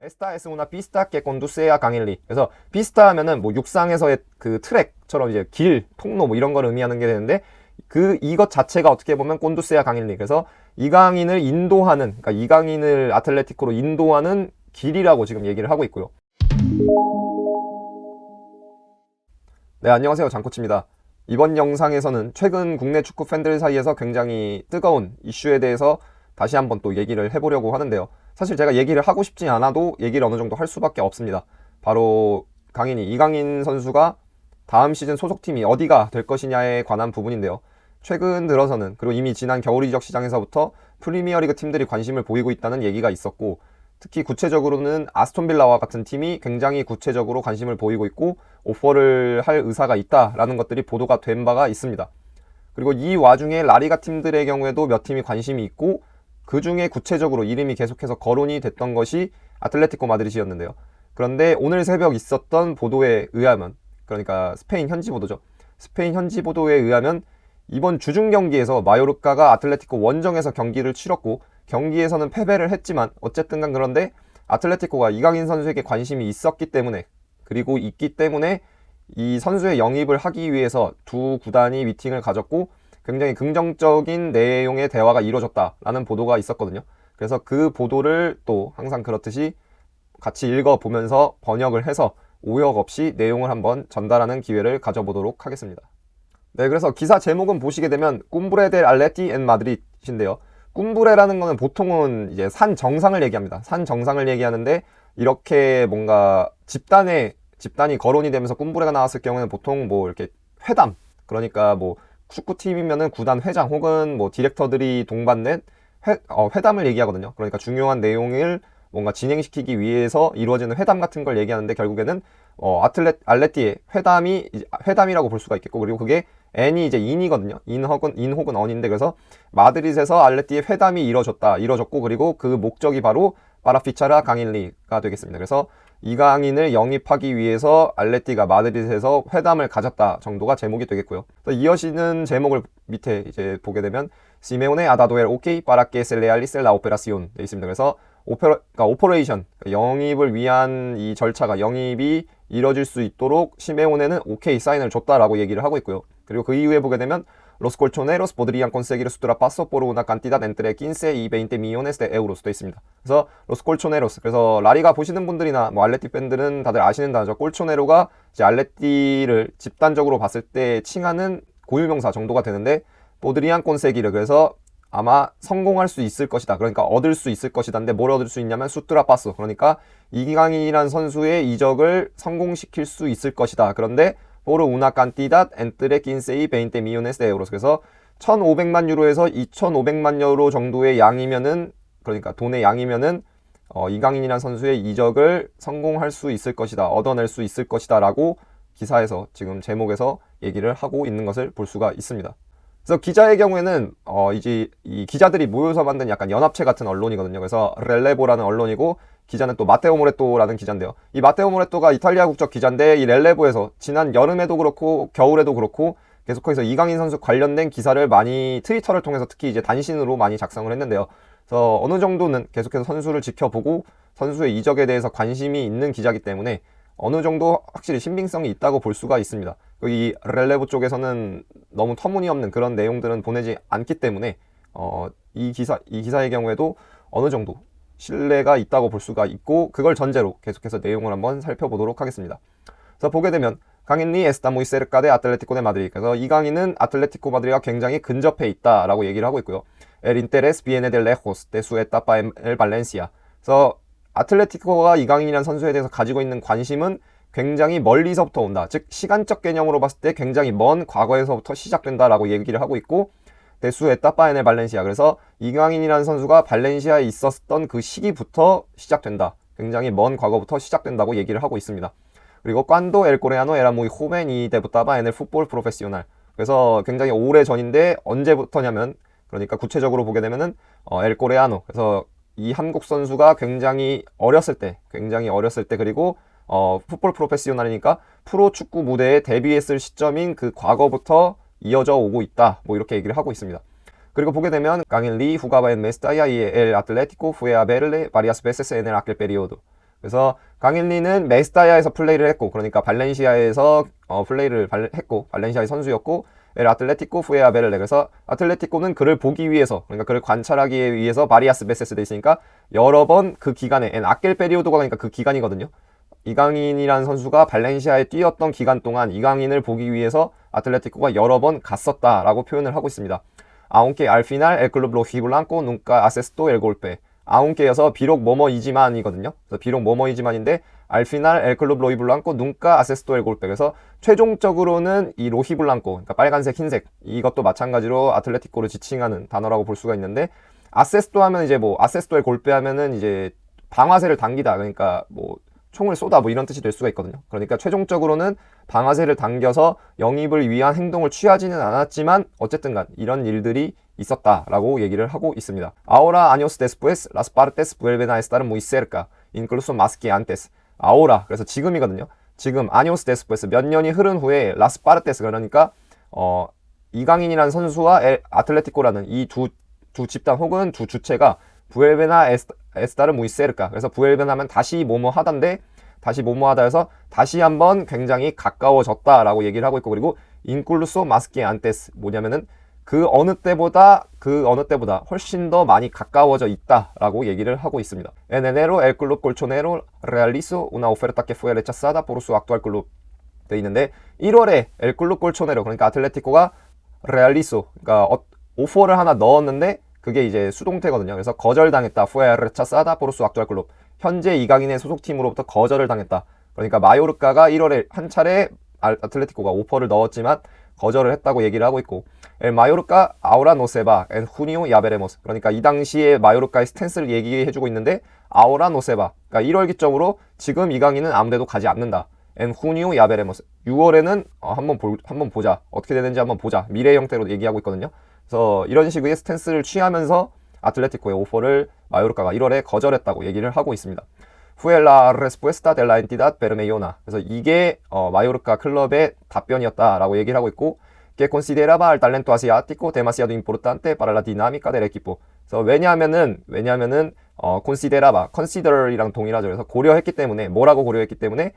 Esta es una pista que conduce a 강일리. 그래서 피스타 하면은 뭐 육상에서의 그 트랙처럼 이제 길, 통로 뭐 이런 걸 의미하는 게 되는데 이것 자체가 어떻게 보면 꼰두세아 강일리. 그래서 이강인을 인도하는, 그러니까 이강인을 아틀레티코로 인도하는 길이라고 지금 얘기를 하고 있고요. 네, 안녕하세요. 장코치입니다. 이번 영상에서는 최근 국내 축구 팬들 사이에서 굉장히 뜨거운 이슈에 대해서 다시 한번 또 얘기를 해보려고 하는데요. 사실 제가 얘기를 하고 싶지 않아도 얘기를 어느 정도 할 수밖에 없습니다. 바로 이강인 선수가 다음 시즌 소속팀이 어디가 될 것이냐에 관한 부분인데요. 최근 들어서는, 그리고 이미 지난 겨울 이적 시장에서부터 프리미어리그 팀들이 관심을 보이고 있다는 얘기가 있었고, 특히 구체적으로는 아스톤빌라와 같은 팀이 굉장히 구체적으로 관심을 보이고 있고 오퍼를 할 의사가 있다라는 것들이 보도가 된 바가 있습니다. 그리고 이 와중에 라리가 팀들의 경우에도 몇 팀이 관심이 있고, 그 중에 구체적으로 이름이 계속해서 거론이 됐던 것이 아틀레티코 마드리드였는데요. 그런데 오늘 새벽 있었던 보도에 의하면, 그러니까 스페인 현지 보도죠. 스페인 현지 보도에 의하면 이번 주중 경기에서 마요르카가 아틀레티코 원정에서 경기를 치렀고, 경기에서는 패배를 했지만 어쨌든 간 그런데 아틀레티코가 이강인 선수에게 관심이 있었기 때문에, 그리고 있기 때문에 이 선수의 영입을 하기 위해서 두 구단이 미팅을 가졌고 굉장히 긍정적인 내용의 대화가 이루어졌다라는 보도가 있었거든요. 그래서 그 보도를 또 항상 그렇듯이 같이 읽어보면서 번역을 해서 오역 없이 내용을 한번 전달하는 기회를 가져보도록 하겠습니다. 네, 그래서 기사 제목은 보시게 되면 꿈브레 델 알레티 엔 마드리드인데요. 꿈브레라는 거는 보통은 이제 산 정상을 얘기합니다. 산 정상을 얘기하는데, 이렇게 뭔가 집단이 거론이 되면서 꿈브레가 나왔을 경우는 보통 뭐 이렇게 회담, 그러니까 뭐 축구팀이면은 구단 회장 혹은 뭐 디렉터들이 동반된 회담을 얘기하거든요. 그러니까 중요한 내용을 뭔가 진행시키기 위해서 이루어지는 회담 같은 걸 얘기하는데, 결국에는 알레티의 회담이라고 볼 수가 있겠고, 그리고 그게 N이 이제 인이거든요. 인 혹은 언인데, 그래서 마드리드에서 알레티의 회담이 이루어졌고, 그리고 그 목적이 바로 파라피차라 강일리가 되겠습니다. 그래서 이강인을 영입하기 위해서 알레티가 마드리드에서 회담을 가졌다 정도가 제목이 되겠고요. 이어지는 제목을 밑에 이제 보게 되면 시메오네 아다도엘 오케이 파라케 셀레알리 셀라 오페라시온 되어 있습니다. 그래서 오퍼레이션, 영입을 위한 이 절차가, 영입이 이뤄질 수 있도록 시메오네는 오케이 사인을 줬다라고 얘기를 하고 있고요. 그리고 그 이후에 보게 되면 Los colchoneros podrían conseguir su traspaso por una cantidad entre 15 y 20 millones de euros 돼 있습니다. 그래서 Los colchoneros, 그래서 라리가 보시는 분들이나 뭐 알레티 팬들은 다들 아시는 단어죠. 꼴초네로가 이제 알레티를 집단적으로 봤을 때 칭하는 고유명사 정도가 되는데, podrían conseguir, 그래서 아마 성공할 수 있을 것이다. 그러니까 얻을 수 있을 것이다인데, 뭘 얻을 수 있냐면 수트라파스, 그러니까 이강인이란 선수의 이적을 성공시킬 수 있을 것이다. 그런데 por una cantidad entre 15 y 20 millones de euros. 그래서 1,500만 유로에서 2,500만 유로 정도의 양이면은, 그러니까 돈의 양이면은 이강인이라는 선수의 이적을 성공할 수 있을 것이다, 얻어낼 수 있을 것이다 라고 기사에서, 지금 제목에서 얘기를 하고 있는 것을 볼 수가 있습니다. 그래서 기자의 경우에는 이제 이 기자들이 모여서 만든 약간 연합체 같은 언론이거든요. 그래서 렐레보라는 언론이고, 기자는 또 마테오 모레토라는 기자인데요. 이 마테오 모레토가 이탈리아 국적 기자인데, 이 렐레보에서 지난 여름에도 그렇고 겨울에도 그렇고 계속해서 이강인 선수 관련된 기사를 많이 트위터를 통해서 특히 이제 단신으로 많이 작성을 했는데요. 그래서 어느 정도는 계속해서 선수를 지켜보고 선수의 이적에 대해서 관심이 있는 기자이기 때문에 어느 정도 확실히 신빙성이 있다고 볼 수가 있습니다. 이 렐레보 쪽에서는 너무 터무니없는 그런 내용들은 보내지 않기 때문에 이 기사의 경우에도 어느 정도 신뢰가 있다고 볼 수가 있고, 그걸 전제로 계속해서 내용을 한번 살펴보도록 하겠습니다. 그래서 보게 되면 강인리 에스타 muy cerca de Atlético de Madrid. 그래서 이강인은 아틀레티코 마드리드가 굉장히 근접해 있다라고 얘기를 하고 있고요. El interés viene de lejos de su etapa en el Valencia. 그래서 아틀레티코가 이강인이라는 선수에 대해서 가지고 있는 관심은 굉장히 멀리서부터 온다. 즉 시간적 개념으로 봤을 때 굉장히 먼 과거에서부터 시작된다라고 얘기를 하고 있고, 데수 에타파 엔엘 발렌시아, 그래서 이강인이라는 선수가 발렌시아에 있었던 그 시기부터 시작된다. 굉장히 먼 과거부터 시작된다고 얘기를 하고 있습니다. 그리고 cuando el coreano era muy joven y debutaba en el fútbol profesional. 그래서 굉장히 오래 전인데 언제부터냐면, 그러니까 구체적으로 보게 되면은 el coreano, 그래서 이 한국 선수가 굉장히 어렸을 때, 그리고 풋볼 프로페시오널이니까 프로 축구 무대에 데뷔했을 시점인 그 과거부터 이어져 오고 있다, 뭐 이렇게 얘기를 하고 있습니다. 그리고 보게 되면 강일리 jugaba en Mestalla y el Atlético fue a verle varias veces en aquel periodo. 그래서 강일리는 메스타야에서 플레이를 했고, 그러니까 발렌시아에서 플레이를 했고, 발렌시아의 선수였고, 엘 아틀레티코 후에아 베를레. 그래서 아틀레티코는 그를 보기 위해서, 그러니까 그를 관찰하기 위해서 바리아스 베세스 돼 있으니까 여러 번 그 기간에 엔 아켈 페리오도가 그러니까 그 기간이거든요. 이강인이라는 선수가 발렌시아에 뛰었던 기간 동안 이강인을 보기 위해서 아틀레티코가 여러 번 갔었다라고 표현을 하고 있습니다. 아운케 알피날 엘 클럽 로히블랑코 눈가 아세스토 엘 골페. 아운케여서 비록 뭐뭐이지만이거든요. 그래서 비록 뭐뭐이지만인데 알피날 엘 클럽 로히블랑코 눈가 아세스토 엘 골페. 그래서 최종적으로는 이 로히블랑코, 그러니까 빨간색, 흰색, 이것도 마찬가지로 아틀레티코를 지칭하는 단어라고 볼 수가 있는데, 아세스토 하면 이제 뭐 아세스토 엘 골페 하면은 이제 방아쇠를 당기다, 그러니까 뭐 총을 쏘다 뭐 이런 뜻이 될 수가 있거든요. 그러니까 최종적으로는 방아쇠를 당겨서 영입을 위한 행동을 취하지는 않았지만 어쨌든 간 이런 일들이 있었다라고 얘기를 하고 있습니다. Ahora años después las partes vuelven a estar muy cerca, incluso más que antes. Ahora, 그래서 지금이거든요. 지금 años después 몇 년이 흐른 후에 las partes, 그러니까 이강인이라는 선수와 아틀레티코라는 이 두 집단 혹은 두 주체가 부엘베나 에스타르 무이세르카. 그래서 부엘벤 하면 다시 뭐뭐 하던데, 다시 뭐뭐 하다 해서 다시 한번 굉장히 가까워졌다라고 얘기를 하고 있고, 그리고 인클루소 마스키 안테스, 뭐냐면은 그 어느 때보다 훨씬 더 많이 가까워져 있다라고 얘기를 하고 있습니다. En enero el club colchonero realizó una oferta que fue rechazada por su actual club. 돼 있는데 1월에 el club colchonero, 그러니까 아틀레티코가 realizó, 그러니까 오퍼를 하나 넣었는데 그게 이제 수동태거든요. 그래서 거절당했다. fue rechazada por su actual club. 현재 이강인의 소속팀으로부터 거절을 당했다. 그러니까 마요르카가 1월에 한 차례 아틀레티코가 오퍼를 넣었지만 거절을 했다고 얘기를 하고 있고, El Mallorca ahora no se va, en junio ya veremos. 그러니까 이 당시에 마요르카의 스탠스를 얘기해주고 있는데, ahora no se va, 그러니까 1월 기점으로 지금 이강인은 아무데도 가지 않는다. En junio ya veremos. 6월에는 한번 보자. 어떻게 되는지 한번 보자. 미래 형태로 얘기하고 있거든요. 그래서 이런 식의 스탠스를 취하면서 아틀레티코의 오퍼를 마요르카가 1월에 거절했다고 얘기를 하고 있습니다. Fue la respuesta de la entidad bermellona. 그래서 이게 마요르카 클럽의 답변이었다라고 얘기를 하고 있고, que consideraba al talento asiático demasiado importante para la dinámica del equipo. 그래서 왜냐하면은 consider이랑 동일하죠. 그래서 고려했기 때문에, 뭐라고 고려했기 때문에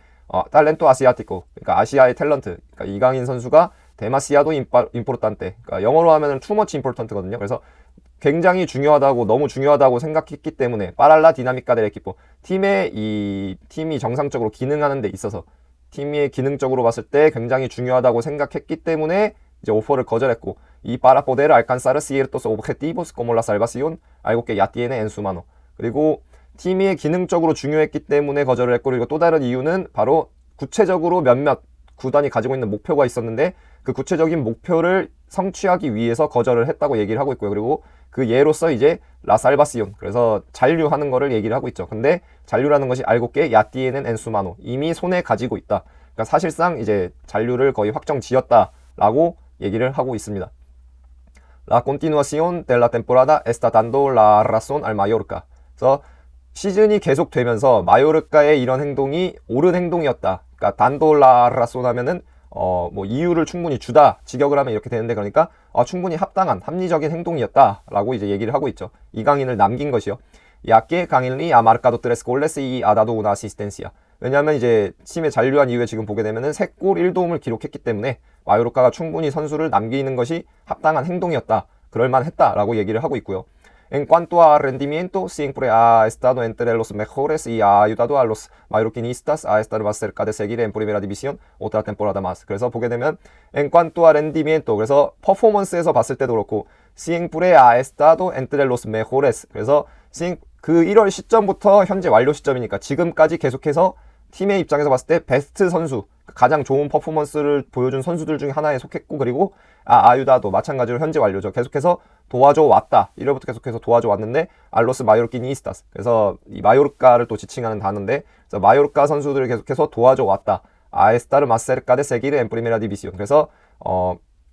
talento asiático, 그러니까 아시아의 탤런트, 그러니까 이강인 선수가 demasiado importante, 그러니까 영어로 하면은 too much important거든요. 그래서 굉장히 중요하다고, 너무 중요하다고 생각했기 때문에 para la dinámica del equipo, 팀이 정상적으로 기능하는 데 있어서, 팀이 기능적으로 봤을 때 굉장히 중요하다고 생각했기 때문에 이제 오퍼를 거절했고, y para poder alcanzar ciertos objetivos como la salvación, algo que ya tiene en su mano. 그리고 팀이 기능적으로 중요했기 때문에 거절을 했고, 그리고 또 다른 이유는 바로 구체적으로 몇몇 구단이 가지고 있는 목표가 있었는데 그 구체적인 목표를 성취하기 위해서 거절을 했다고 얘기를 하고 있고요. 그리고 그 예로서 이제 라살바시온, 그래서 잔류하는 거를 얘기를 하고 있죠. 근데 잔류라는 것이 알고 게 야띠에는 엔수마노, 이미 손에 가지고 있다. 그러니까 사실상 이제 잔류를 거의 확정 지었다라고 얘기를 하고 있습니다. La continuación de la temporada está dando la razón al Mallorca. 그래서 시즌이 계속되면서 마요르카의 이런 행동이 옳은 행동이었다. 그러니까 dando la razón 하면은 뭐 이유를 충분히 주다, 직역을 하면 이렇게 되는데, 그러니까 충분히 합당한 합리적인 행동이었다라고 이제 얘기를 하고 있죠. 이강인을 남긴 것이요. Ya que Ganilli ha marcado 3 goles y ha dado una asistencia. 왜냐하면 이제 팀에 잔류한 이후에 지금 보게 되면은 3골 1도움을 gi록했기 때문에 마요르카가 충분히 선수를 남기는 것이 합당한 행동이었다, 그럴만했다라고 얘기를 하고 있고요. En cuanto a rendimiento, siempre ha estado entre los mejores y ha ayudado a los mallorquinistas a estar más cerca de seguir en primera división otra temporada más. 그래서 보게 되면 en cuanto a rendimiento, 그래서 퍼포먼스에서 봤을 때도 그렇고, siempre ha estado entre los mejores, 그래서 그 1월 시점부터 현재 완료 시점이니까 지금까지 계속해서 팀의 입장에서 봤을 때 베스트 선수, 가장 좋은 퍼포먼스를 보여준 선수들 중에 하나에 속했고, 그리고 아유다도 마찬가지로 현재 완료죠. 계속해서 도와줘 왔다. 1월부터 계속해서 도와줘 왔는데, 알로스 마요르키니스타스, 그래서 이 마요르카를 또 지칭하는 단어인데, 그래서 마요르카 선수들을 계속해서 도와줘 왔다. 아에스타르 마세르카 데 세기르 엔 프리메라 디비시온. 그래서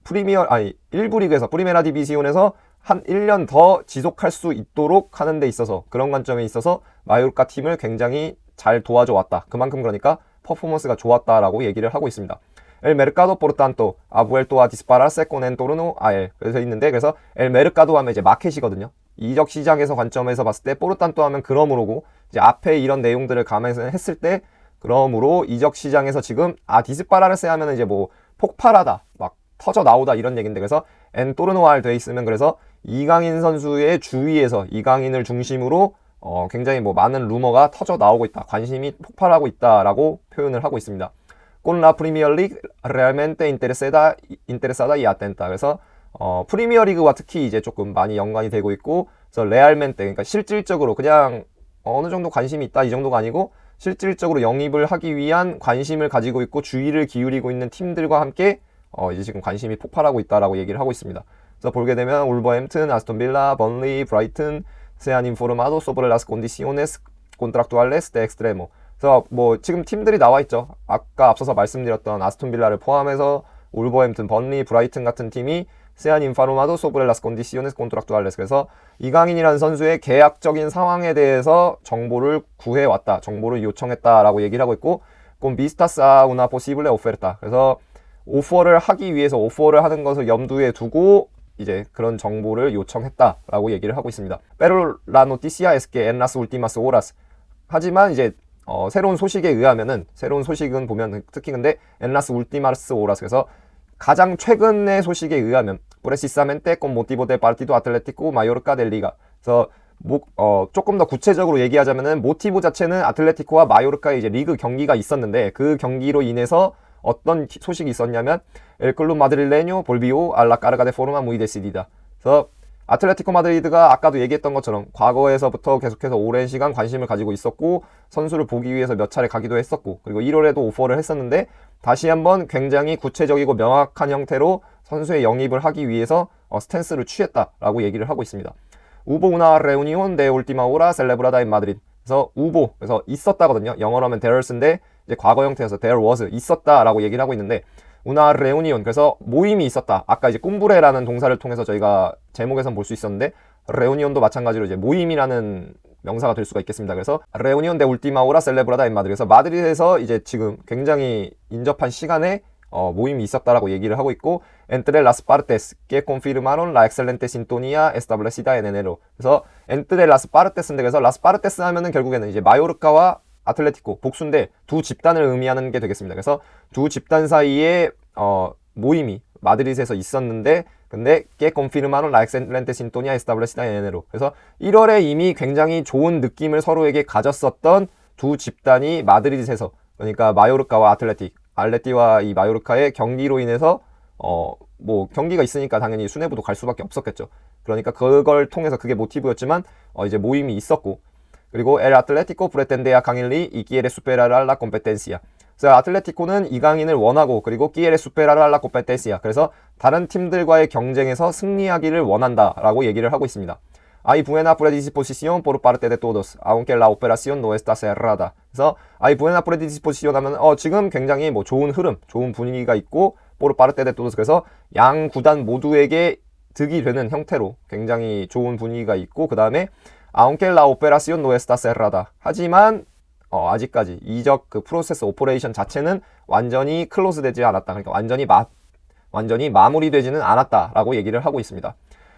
1부 리그에서 프리메라 디비시온에서 한 1년 더 지속할 수 있도록 하는 데 있어서, 그런 관점에 있어서 마요르카 팀을 굉장히 잘 도와줘 왔다. 그만큼 그러니까 퍼포먼스가 좋았다라고 얘기를 하고 있습니다. El mercado por tanto ha vuelto a dispararse con en torno a él. 그래서 있는데, 그래서 el mercado 하면 이제 마켓이거든요. 이적 시장에서 관점에서 봤을 때 포르탄토 하면 그러므로고, 이제 앞에 이런 내용들을 감안했을 때 그러므로 이적 시장에서 지금 디스파라르세 하면은 이제 뭐 폭발하다 막 터져 나오다 이런 얘기인데, 그래서 엔토르노알 돼 있으면 그래서 이강인 선수의 주위에서 이강인을 중심으로 굉장히 뭐 많은 루머가 터져 나오고 있다, 관심이 폭발하고 있다라고 표현을 하고 있습니다. Con la Premier League realmente interesada y atenta. 그래서 프리미어리그와 특히 이제 조금 많이 연관이 되고 있고, 그래서 레알멘테, 그러니까 실질적으로 그냥 어느 정도 관심이 있다 이 정도가 아니고 실질적으로 영입을 하기 위한 관심을 가지고 있고 주의를 기울이고 있는 팀들과 함께 이제 지금 관심이 폭발하고 있다라고 얘기를 하고 있습니다. 그래서 보게 되면 울버햄튼, 아스톤 빌라, 번리, 브라이튼, se han informado sobre las condiciones contractuales de extremo. 그래서 뭐 지금 팀들이 나와 있죠. 아까 앞서서 말씀드렸던 아스톤 빌라를 포함해서 울버햄튼, 번리, 브라이튼 같은 팀이 se han informado sobre las condiciones contractuales. 그래서 이강인이라는 선수의 계약적인 상황에 대해서 정보를 구해왔다, 정보를 요청했다라고 얘기를 하고 있고, con vistas a una posible oferta. 그래서 오퍼를 하기 위해서 오퍼를 하는 것을 염두에 두고 이제 그런 정보를 요청했다라고 얘기를 하고 있습니다. Pero la noticia es que en las últimas horas. 하지만 이제 새로운 소식에 의하면은, 새로운 소식은 보면 특히 근데 en las últimas horas, 그래서 가장 최근의 소식에 의하면 precisamente con motivo del partido Atlético Mallorca de Liga. 그래서 조금 더 구체적으로 얘기하자면은 모티브 자체는 아틀레티코와 마요르카의 이제 리그 경기가 있었는데 그 경기로 인해서 어떤 소식이 있었냐면 El Club Madrileño volvió a la carga de forma muy decidida. 그래서 아틀레티코 마드리드가 아까도 얘기했던 것처럼 과거에서부터 계속해서 오랜 시간 관심을 가지고 있었고 선수를 보기 위해서 몇 차례 가기도 했었고, 그리고 1월에도 오퍼를 했었는데 다시 한번 굉장히 구체적이고 명확한 형태로 선수의 영입을 하기 위해서 스탠스를 취했다라고 얘기를 하고 있습니다. Hubo una reunión de última hora celebrada en Madrid. 그래서 hubo, 그래서 있었다거든요. 영어로 하면 there's인데 이제 과거 형태여서 there was, 있었다라고 얘기를 하고 있는데, una reunión, 그래서 모임이 있었다. 아까 이제 쿰브레라는 동사를 통해서 저희가 제목에선 볼 수 있었는데 reunion도 마찬가지로 이제 모임이라는 명사가 될 수가 있겠습니다. 그래서 reunión de última hora celebrada en Madrid. 그래서 마드리드에서 이제 지금 굉장히 인접한 시간에 모임이 있었다라고 얘기를 하고 있고, entre las partes que confirmaron la excelente sintonía establecida en enero. 그래서 entre las partes인데, 그래서 las partes 하면은 결국에는 이제 마요르카와 아틀레티코 복수인데 두 집단을 의미하는 게 되겠습니다. 그래서 두 집단 사이에 모임이 마드리드에서 있었는데, 근데 que confirmaron la excelente sintonía establecida en enero. 그래서 1월에 이미 굉장히 좋은 느낌을 서로에게 가졌었던 두 집단이 마드리드에서, 그러니까 마요르카와 알레티와 이 마요르카의 경기로 인해서 뭐 경기가 있으니까 당연히 수뇌부도 갈 수밖에 없었겠죠. 그러니까 그걸 통해서 그게 모티브였지만 이제 모임이 있었고, 그리고 El Atlético pretendía Canelli y quiere superar a la competencia. 그래서 아틀레티코는 이강인을 원하고 그리고 quiere superar a la competencia. 그래서 다른 팀들과의 경쟁에서 승리하기를 원한다라고 얘기를 하고 있습니다. Hay buena predisposición por parte de todos, aunque la operación no está cerrada. 그래서 hay buena predisposición 하면 지금 굉장히 뭐 좋은 흐름, 좋은 분위기가 있고 por parte de todos, 그래서 양 구단 모두에게 득이 되는 형태로 굉장히 좋은 분위기가 있고, 그 다음에 aunque la operación no está cerrada. 하지만 아직까지 이적 그 프로세스 오퍼레이션 자체는 완전히 클로즈 되지 않았다. 그러니까 완전히 마무리되지는 않았다라고 얘기를 하고 있습니다.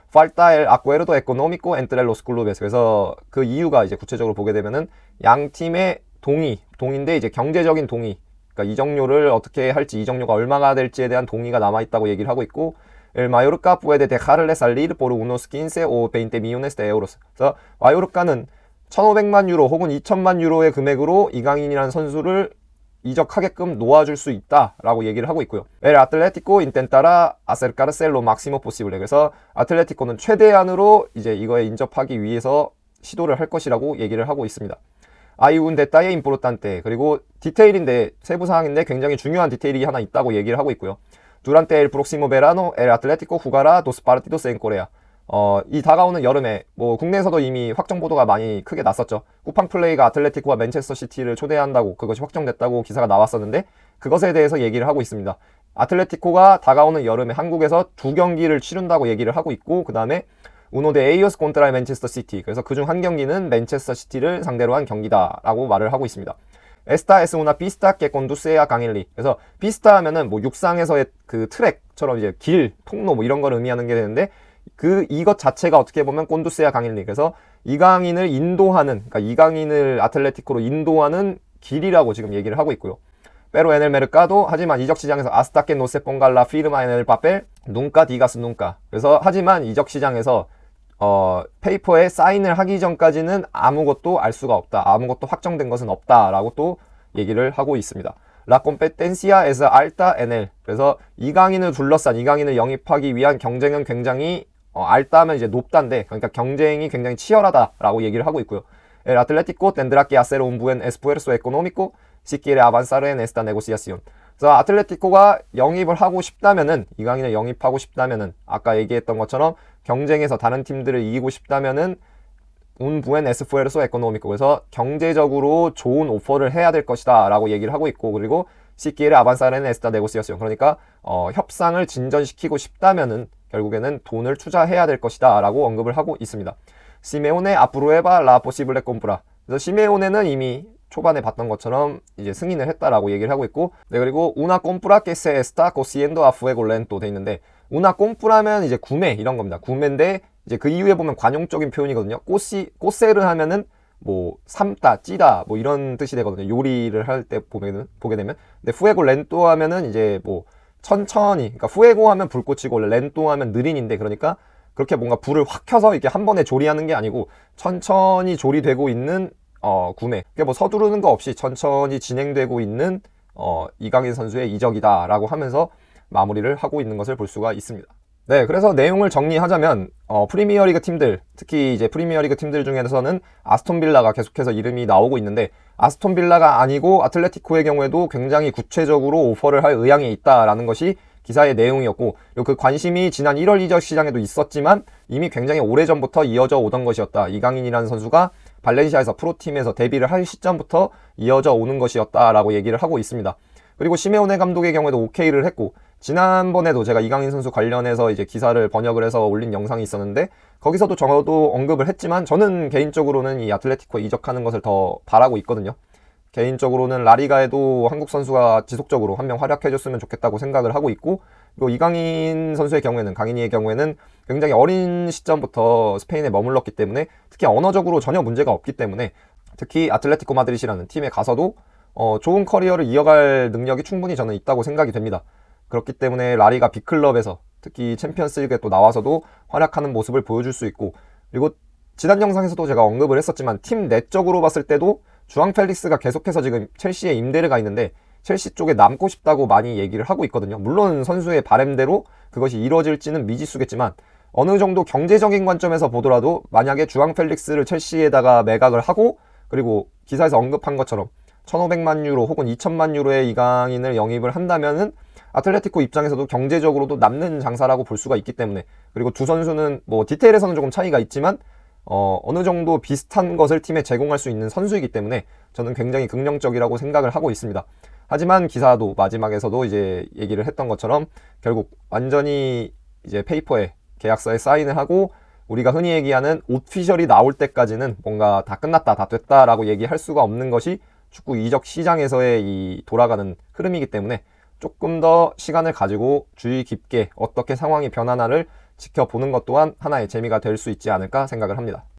Falta el acuerdo económico entre los clubes. 그래서 그 이유가 이제 구체적으로 보게 되면은 양 팀의 동의인데 이제 경제적인 동의. 그러니까 이적료를 어떻게 할지, 이적료가 얼마가 될지에 대한 동의가 남아 있다고 얘기를 하고 있고, El Mallorca puede dejarle salir por unos 15 o 20 millones de euros. 그래서 마요르카는 1,500만 유로 혹은 2,000만 유로의 금액으로 이강인이라는 선수를 이적하게끔 놓아줄 수 있다라고 얘기를 하고 있고요. El Atlético intentará acercarse lo máximo posible. 그래서 아틀레티코는 최대한으로 이제 이거에 인접하기 위해서 시도를 할 것이라고 얘기를 하고 있습니다. Hay un detalle importante. 그리고 디테일인데, 세부 사항인데 굉장히 중요한 디테일이 하나 있다고 얘기를 하고 있고요. Durante el próximo verano, el Atlético jugará 2 partidos en Corea. 이 다가오는 여름에 뭐 국내에서도 이미 확정 보도가 많이 크게 났었죠. 쿠팡 플레이가 아틀레티코와 맨체스터 시티를 초대한다고 그것이 확정됐다고 기사가 나왔었는데 그것에 대해서 얘기를 하고 있습니다. 아틀레티코가 다가오는 여름에 한국에서 2경기를 치른다고 얘기를 하고 있고, 그 다음에 우노 데 에이오스 콘트라 맨체스터 시티, 그래서 그중 한 경기는 맨체스터 시티를 상대로 한 경기다라고 말을 하고 있습니다. Esta es una pista que conduce a Canelli. 그래서 피스타 하면은 뭐 육상에서의 그 트랙처럼 이제 길, 통로 뭐 이런 걸 의미하는 게 되는데 이것 자체가 어떻게 보면 꼰두세아 강일리. 그래서 이강인을 인도하는, 그러니까 이강인을 아틀레티코로 인도하는 길이라고 지금 얘기를 하고 있고요. Pero en el mercado, 하지만 이적 시장에서 hasta que no se ponga la firma en el papel, nunca digas nunca. 그래서 하지만 이적 시장에서 페이퍼에 사인을 하기 전까지는 아무것도 알 수가 없다. 아무것도 확정된 것은 없다라고 또 얘기를 하고 있습니다. La competencia es alta en él. 그래서 이강인을 둘러싼, 이강인을 영입하기 위한 경쟁은 굉장히 alta 하면 이제 높다인데, 그러니까 경쟁이 굉장히 치열하다라고 얘기를 하고 있고요. El Atlético tendrá que hacer un buen esfuerzo económico si quiere avanzar en esta negociación. 그래서 아틀레티코가 영입을 하고 싶다면은, 이강인을 영입하고 싶다면은, 아까 얘기했던 것처럼 경쟁에서 다른 팀들을 이기고 싶다면은 un buen esfuerzo económico. 그래서 경제적으로 좋은 오퍼를 해야 될 것이다 라고 얘기를 하고 있고, 그리고 si quiere avanzar en esta negociación. 그러니까 협상을 진전시키고 싶다면은 결국에는 돈을 투자해야 될 것이다 라고 언급을 하고 있습니다. 시메오네 aprueba la posible compra. 그래서 시메오네는 이미 초반에 봤던 것처럼 이제 승인을 했다라고 얘기를 하고 있고, 네, 그리고 una compra que se está cosiendo a fuego lento 돼 있는데, una compra면 이제 구매 이런 겁니다. 구매인데 이제 그 이후에 보면 관용적인 표현이거든요. 꼬세를 하면은 뭐 삶다, 찌다 뭐 이런 뜻이 되거든요. 요리를 할 때 보게 되면. 근데 fuego lento 하면은 이제 뭐 천천히, 그러니까 fuego 하면 불꽃이고 lento 하면 느린인데, 그러니까 그렇게 뭔가 불을 확 켜서 이렇게 한 번에 조리하는 게 아니고 천천히 조리되고 있는 구매. 그게 뭐 서두르는 거 없이 천천히 진행되고 있는 이강인 선수의 이적이다라고 하면서 마무리를 하고 있는 것을 볼 수가 있습니다. 네, 그래서 내용을 정리하자면 프리미어리그 팀들, 특히 이제 프리미어리그 팀들 중에서는 아스톤 빌라가 계속해서 이름이 나오고 있는데, 아스톤 빌라가 아니고 아틀레티코의 경우에도 굉장히 구체적으로 오퍼를 할 의향이 있다라는 것이 기사의 내용이었고, 그 관심이 지난 1월 이적 시장에도 있었지만 이미 굉장히 오래전부터 이어져 오던 것이었다. 이강인이라는 선수가 발렌시아에서 프로팀에서 데뷔를 할 시점부터 이어져 오는 것이었다라고 얘기를 하고 있습니다. 그리고 시메오네 감독의 경우에도 오케이를 했고, 지난번에도 제가 이강인 선수 관련해서 이제 기사를 번역을 해서 올린 영상이 있었는데, 거기서도 저도 언급을 했지만 저는 개인적으로는 이 아틀레티코에 이적하는 것을 더 바라고 있거든요. 개인적으로는 라리가에도 한국 선수가 지속적으로 한 명 활약해줬으면 좋겠다고 생각을 하고 있고, 그리고 이강인 선수의 경우에는, 강인이의 경우에는 굉장히 어린 시점부터 스페인에 머물렀기 때문에, 특히 언어적으로 전혀 문제가 없기 때문에, 특히 아틀레티코 마드리드라는 팀에 가서도 좋은 커리어를 이어갈 능력이 충분히 저는 있다고 생각이 됩니다. 그렇기 때문에 라리가 빅클럽에서 특히 챔피언스리그에 또 나와서도 활약하는 모습을 보여줄 수 있고, 그리고 지난 영상에서도 제가 언급을 했었지만 팀 내적으로 봤을 때도 주앙 펠릭스가 계속해서 지금 첼시에 임대를 가 있는데 첼시 쪽에 남고 싶다고 많이 얘기를 하고 있거든요. 물론 선수의 바램대로 그것이 이루어질지는 미지수겠지만, 어느 정도 경제적인 관점에서 보더라도 만약에 주앙 펠릭스를 첼시에다가 매각을 하고, 그리고 기사에서 언급한 것처럼 1,500만 유로 혹은 2,000만 유로의 이강인을 영입을 한다면은 아틀레티코 입장에서도 경제적으로도 남는 장사라고 볼 수가 있기 때문에, 그리고 두 선수는 뭐 디테일에서는 조금 차이가 있지만 어느 정도 비슷한 것을 팀에 제공할 수 있는 선수이기 때문에 저는 굉장히 긍정적이라고 생각을 하고 있습니다. 하지만 기사도 마지막에서도 이제 얘기를 했던 것처럼 결국 완전히 이제 페이퍼에, 계약서에 사인을 하고 우리가 흔히 얘기하는 오피셜이 나올 때까지는 뭔가 다 끝났다, 다 됐다라고 얘기할 수가 없는 것이 축구 이적 시장에서의 이 돌아가는 흐름이기 때문에 조금 더 시간을 가지고 주의 깊게 어떻게 상황이 변하나를 지켜보는 것 또한 하나의 재미가 될 수 있지 않을까 생각을 합니다.